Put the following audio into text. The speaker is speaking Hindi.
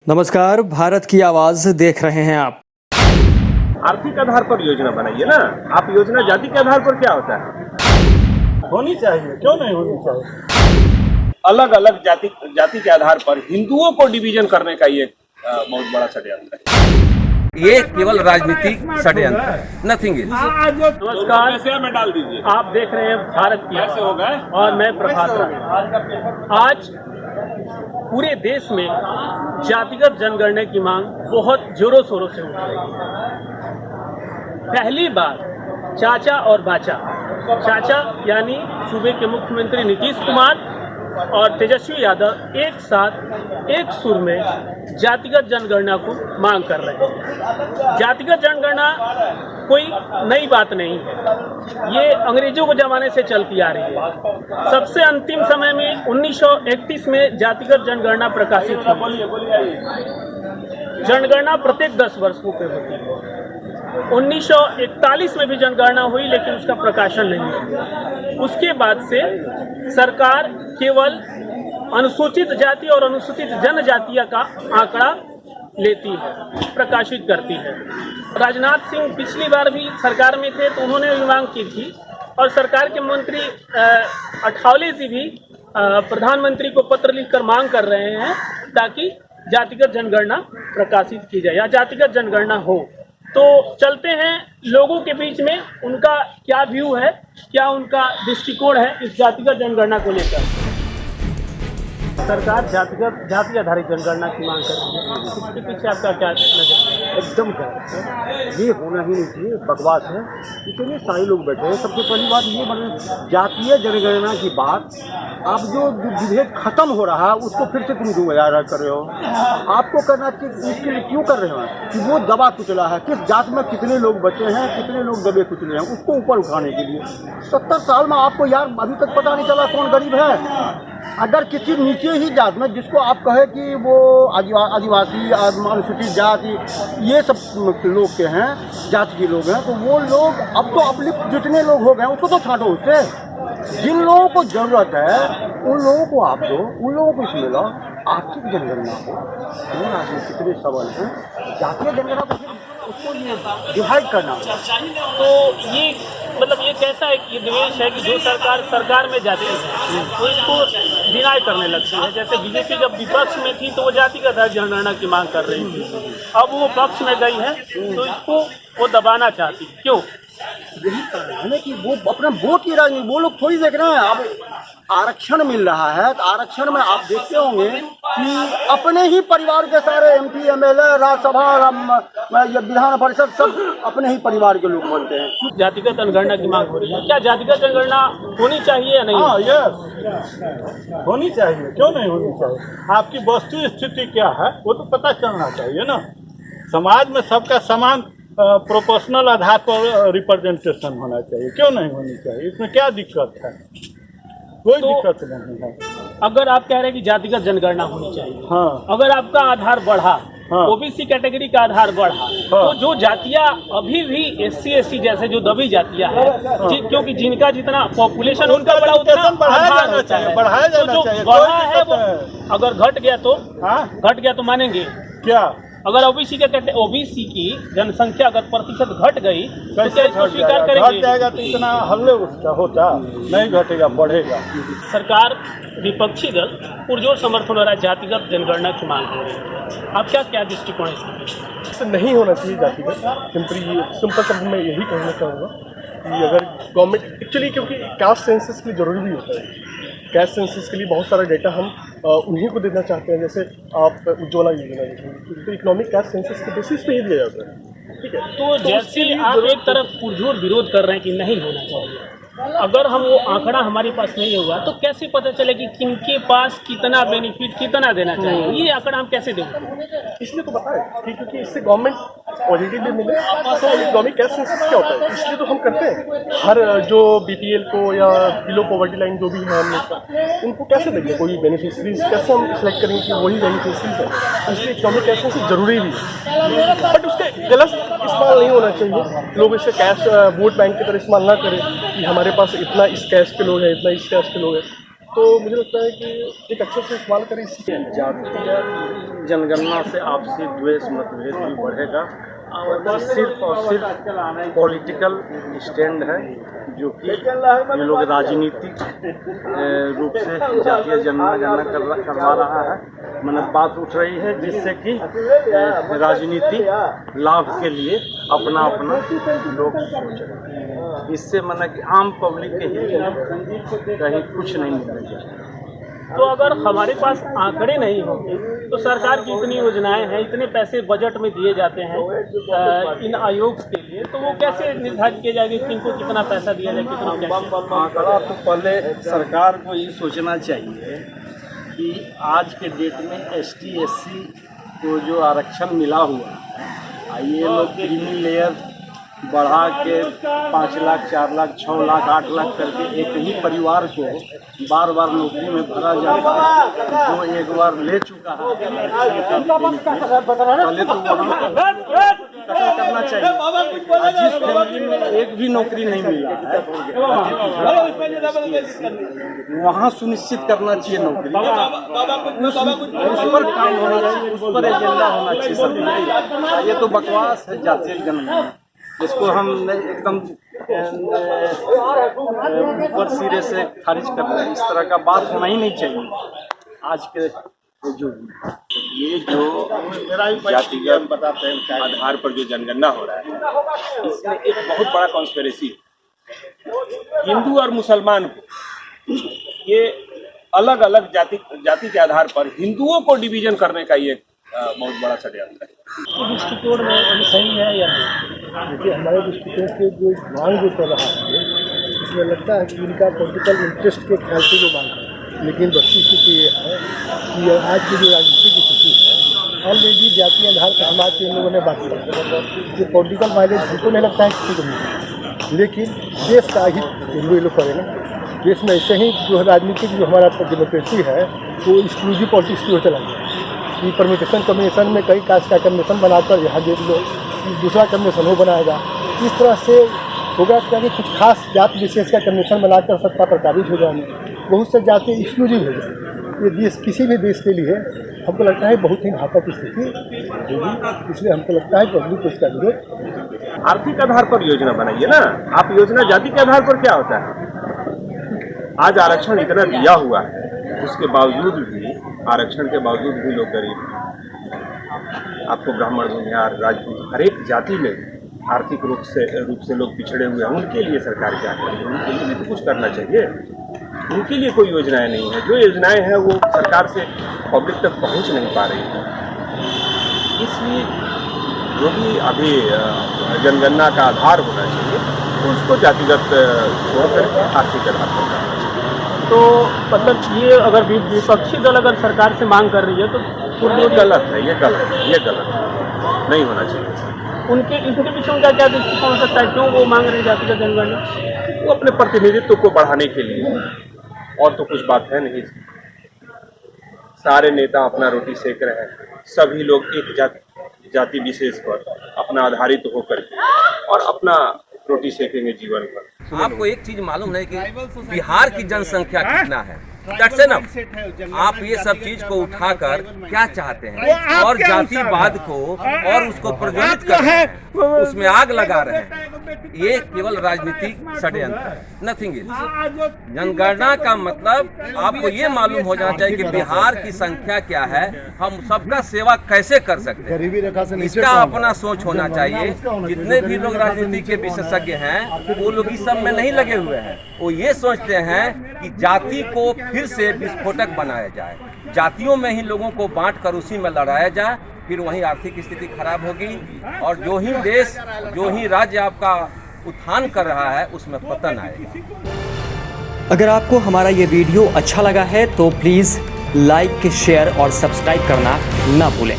नमस्कार, भारत की आवाज देख रहे हैं आप। आर्थिक आधार पर योजना बनाइए ना। आप योजना जाति के आधार पर क्या होता है? होनी चाहिए, क्यों नहीं होनी चाहिए। अलग अलग जाति के आधार पर हिंदुओं को डिवीजन करने का ये बहुत बड़ा षड्यंत्र है। ये केवल राजनीतिक षड्यंत्र है, नथिंग इज। नमस्कार में डाल दीजिए। आप देख रहे हैं भारत की कैसे हो गए और मैं प्रभात राय। आज पूरे देश में जातिगत जनगणना की मांग बहुत जोरों शोरों से उठ रही है। पहली बार चाचा और बाचा, चाचा यानी सूबे के मुख्यमंत्री नीतीश कुमार और तेजस्वी यादव एक साथ एक सुर में जातिगत जनगणना को मांग कर रहे हैं। जातिगत जनगणना कोई नई बात नहीं है, ये अंग्रेजों के ज़माने से चलती आ रही है। सबसे अंतिम समय में 1931 में जातिगत जनगणना प्रकाशित हुई। जनगणना प्रत्येक 10 वर्षों पे होती है। 1941 में भी जनगणना हुई, लेकिन उसका प्रकाशन नहीं हुआ। उसके बाद से सरकार केवल अनुसूचित जाति और अनुसूचित जनजातीय का आंकड़ा लेती है, प्रकाशित करती है। राजनाथ सिंह पिछली बार भी सरकार में थे तो उन्होंने भी मांग की थी, और सरकार के मंत्री अठावले जी भी प्रधानमंत्री को पत्र लिखकर मांग कर रहे हैं ताकि जातिगत जनगणना प्रकाशित की जाए या जातिगत जनगणना हो। तो चलते हैं लोगों के बीच में, उनका क्या व्यू है, क्या उनका दृष्टिकोण है इस जातिगत जनगणना को लेकर। सरकार जाति आधारित जनगणना की मांग करती है, इसके पीछे आपका क्या नजर? एकदम गलत है, ये होना ही नहीं चाहिए, बकवास है। इतने सारे लोग बैठे हैं। सबसे पहली बात ये बने, जातीय जनगणना की बात, आप जो विभेद खत्म हो रहा है उसको फिर से तुम दोबारा कर रहे हो। आपको करना चाहिए, इसके लिए क्यों कर रहे हो कि वो दबा कुचला है, किस जात में कितने लोग बचे हैं, कितने लोग दबे कुचले हैं, उसको ऊपर उठाने के लिए। 70 साल में आपको यार अभी तक पता नहीं चला कौन गरीब है। अगर किसी नीचे ही जात में, जिसको आप कहे कि वो आदिवासी अनुसूचित जाति ये सब लोग के हैं, जाति के लोग हैं, तो वो लोग अब तो अपलिफ्ट जितने लोग हो गए उसको तो छांटो उससे। जिन लोगों को जरूरत है उन लोगों को आप दो, उन लोगों को इसमें लो। आर्थिक जनगणना को में कितने सवाल हैं, जातीय जनगणना को उसको डिवाइड करना। तो ये मतलब ये कैसा एक ये निवेश है कि जो सरकार में जाती है तो इसको डिनाई करने लगती है। जैसे बीजेपी जब विपक्ष में थी तो वो जातिगत जनगणना की मांग कर रही थी, अब वो पक्ष में गई है तो इसको वो दबाना चाहती है। क्यों? यही कारण है कि वो अपना वोट की राजनीति, वो लोग थोड़ी देख रहे हैं। अब आरक्षण मिल रहा है तो आरक्षण में आप देखते होंगे कि अपने ही परिवार के सारे MP MLA राज्यसभा विधान परिषद सब अपने ही परिवार के लोग बनते हैं। जातिगत जनगणना की मांग हो रही है, क्या जातिगत जनगणना होनी चाहिए या नहीं? हाँ, यस, होनी चाहिए, क्यों नहीं होनी चाहिए। आपकी वस्तु स्थिति क्या है वो तो पता चलना चाहिए ना। समाज में सबका समान प्रोपोर्शनल आधार पर रिप्रेजेंटेशन होना चाहिए, क्यों नहीं होनी चाहिए। इसमें क्या दिक्कत है? कोई दिक्कत नहीं है। अगर आप कह रहे हैं कि जातिगत जनगणना होनी चाहिए, हाँ, अगर आपका आधार बढ़ा, हाँ, OBC कैटेगरी का आधार बढ़ा, हाँ, तो जो जातियां अभी भी SC ST जैसे जो दबी जातियां हैं, हाँ, क्योंकि जिनका जितना पॉपुलेशन उनका बड़ा उतना बढ़ाया आधार जाना होता चाहिए, है। बढ़ाया तो जाना जो चाहिए, बढ़ा कोई है वो दिक्कत है। अगर घट गया तो मानेंगे क्या? अगर OBC की जनसंख्या अगर प्रतिशत घट गई तो क्या इसको स्वीकार घट करेंगे? जाएगा तो इतना हल्ले उसका होता नहीं, घटेगा बढ़ेगा। सरकार विपक्षी दल पुरजोर समर्थन हो रहा है जातिगत जनगणना की मांग हो रही है। आप क्या दृष्टिकोण है इसका? ऐसा नहीं होना चाहिए जातिगत। सिंपल शब्द में यही कहना चाहूँगा कि अगर गवर्नमेंट एक्चुअली, क्योंकि कास्ट सेंसस के लिए ज़रूरी भी होता है, कास्ट सेंसस के लिए बहुत सारा डेटा हम उन्हीं को देना चाहते हैं। जैसे आप उज्ज्वला योजना देखेंगे तो इकोनॉमिक कास्ट सेंसस के बेसिस पे ही दिया जाता है, ठीक है। तो जैसे आप एक तरफ पुरजोर विरोध कर रहे हैं कि नहीं होना चाहिए, अगर हम वो आंकड़ा हमारे पास नहीं हुआ तो कैसे पता चले कि किनके पास कितना बेनिफिट कितना देना चाहिए? ये आंकड़ा हम कैसे देंगे? इसलिए तो बताएं कि क्योंकि इससे गवर्नमेंट पॉजिटिव भी मिले। तो इकोनॉमिक कास्ट सेंसस क्या होता है, इसलिए तो हम करते हैं। हर जो BPL को या बिलो पॉवर्टी लाइन जो भी है हम लोग का, उनको कैसे देंगे कोई बेनिफिशरीज, कैसे हम सिलेक्ट करेंगे कि वही बेनिफिशरीज है। तो इसलिए इकोनॉमिक कास्ट सेंसस जरूरी भी है, बट उसके गलत इस्तेमाल नहीं होना चाहिए। लोग इसे कैश वोट बैंक की तरह इस्तेमाल ना करें कि हमारे पास इतना इस कैश के लोग हैं, इतना इस कैश के लोग हैं। तो मुझे लगता है कि एक अच्छे से इस्तेमाल करें। इसलिए जातीय जनगणना से आपसी द्वेष मतभेद भी बढ़ेगा और सिर्फ पॉलिटिकल स्टैंड है, जो कि ये लोग राजनीतिक रूप से जातीय जनगणना करवा रहा है। मैंने बात उठ रही है जिससे कि राजनीति लाभ के लिए अपना अपना लोग सोच रहे हैं। इससे मैंने कि आम पब्लिक के हित कहीं कुछ नहीं मिलेगा। तो अगर हमारे पास आंकड़े नहीं होंगे तो सरकार की इतनी योजनाएं हैं, इतने पैसे बजट में दिए जाते हैं इन आयोग के लिए, तो वो कैसे निर्धारित किया जाएगा कि इनको कितना पैसा दिया जाए, कितना आंकड़ा तो पहले सरकार को ये सोचना चाहिए कि आज के डेट में ST SC को जो आरक्षण मिला हुआ है, ये लोग क्रीमी लेयर बढ़ा के 5 लाख 4 लाख 6 लाख 8 लाख करके एक ही परिवार को बार बार नौकरी में भरा जाता है। जो एक बार ले चुका है पहले तो वहाँ करना चाहिए। जिस फैमिली में एक भी नौकरी नहीं मिला है वहाँ सुनिश्चित करना चाहिए नौकरी, उस पर काम होना चाहिए, उस पर एजेंडा होना चाहिए सरकार। ये तो बकवास है जातीय जनगणना, जिसको हम एकदम ऊपर सिरे से खारिज कर रहे हैं। इस तरह का बात होना ही नहीं चाहिए आज के युग में। ये जो जातिगत आधार पर जो जनगणना हो रहा है, इसमें एक बहुत बड़ा कॉन्स्पिरेसी है। हिंदू और मुसलमान को ये अलग अलग जाति के आधार पर हिंदुओं को डिवीजन करने का ये बहुत बड़ा षड्यंत्र है। दृष्टिकोण में सही है या नहीं? देखिए, हमारे दृष्टिकोण से जो मांग जो कर रहा है इसमें लगता है कि इनका पॉलिटिकल इंटरेस्ट के ख्याल से जो मांग है, लेकिन वस्तुस्थिति ये है कि आज की जो राजनीति की स्थिति है ऑलरेडी जातीय आधार पर समाज के इन लोगों ने बात किया। जो पॉलिटिकल माइलेज हमको नहीं लगता है किसी को मिलता, लेकिन देश का हित ये लोग करें ना। देश में ऐसे ही जो राजनीतिक जो हमारा डेमोक्रेसी है वो एक्सक्लूसिव पॉलिटिक्स की ओर चला गया कि परमिटेशन कम्बिनेशन में कई कास्ट का कम्बिनेशन बनाकर यहाँ देख लो, दूसरा कम्बिनेशन वो बनाएगा। इस तरह से होगा क्या कि कुछ खास जाति विशेष का कम्बिनेशन बनाकर सत्ता पर काबिज हो जाएंगे, बहुत से जाति एक्सक्लूसिव हो जाए। ये देश किसी भी देश के लिए हमको लगता है बहुत ही घातक स्थिति होगी। इसलिए हमको लगता है पब्लिक को इसका विरोध। आर्थिक आधार पर योजना बनाइए ना आप। योजना जाति के आधार पर क्या होता है? आज आरक्षण इतना दिया हुआ है, उसके बावजूद भी, आरक्षण के बावजूद भी लोग गरीब हैं। आपको ब्राह्मण, भूमिहार, राजपूत, हर एक जाति में आर्थिक रूप से लोग पिछड़े हुए हैं। उनके लिए सरकार क्या करे? उनके लिए भी तो कुछ करना चाहिए। उनके लिए कोई योजनाएं नहीं है। जो योजनाएं हैं वो सरकार से पब्लिक तक पहुंच नहीं पा रही है। इसलिए जो भी अभी जनगणना का आधार होना चाहिए तो उसको जातिगत छोड़ करके आर्थिक आधार पर करना चाहिए। तो मतलब ये अगर विपक्षी दल अगर सरकार से मांग कर रही है तो ये गलत है, ये गलत है, नहीं होना चाहिए। इनके पीछे उनका क्या दृष्टिकोण हो सकता है? क्यों वो मांग रहे जाति का जनगणना? वो अपने प्रतिनिधित्व को बढ़ाने के लिए, और तो कुछ बात है नहीं। सारे नेता अपना रोटी सेक रहे हैं, सभी लोग एक जाति विशेष पर अपना आधारित होकर और अपना रोटी सेकेंगे जीवन भर। आपको एक चीज मालूम है कि बिहार की जनसंख्या कितना है? That's enough। आप ये सब चीज को उठाकर क्या चाहते हैं? और जातिवाद को और उसको प्रज्वलित कर रहे हैं, उसमें आग लगा रहे हैं। ये केवल राजनीतिक षड्यंत्र है, नथिंग इज। जनगणना का मतलब आपको ये मालूम हो जाना चाहिए कि बिहार की संख्या क्या है, हम सबका सेवा कैसे कर सकते हैं, इसका अपना सोच होना चाहिए। जितने भी लोग राजनीति के विशेषज्ञ हैं वो लोग इस सब में नहीं लगे हुए हैं। वो ये सोचते हैं कि जाति को फिर से विस्फोटक बनाया जाए, जातियों में ही लोगों को बांट कर उसी में लड़ाया जाए, फिर वहीं आर्थिक स्थिति खराब होगी और जो ही देश, जो ही राज्य आपका उत्थान कर रहा है उसमें पतन आएगा। अगर आपको हमारा ये वीडियो अच्छा लगा है तो प्लीज़ लाइक, शेयर और सब्सक्राइब करना ना भूलें।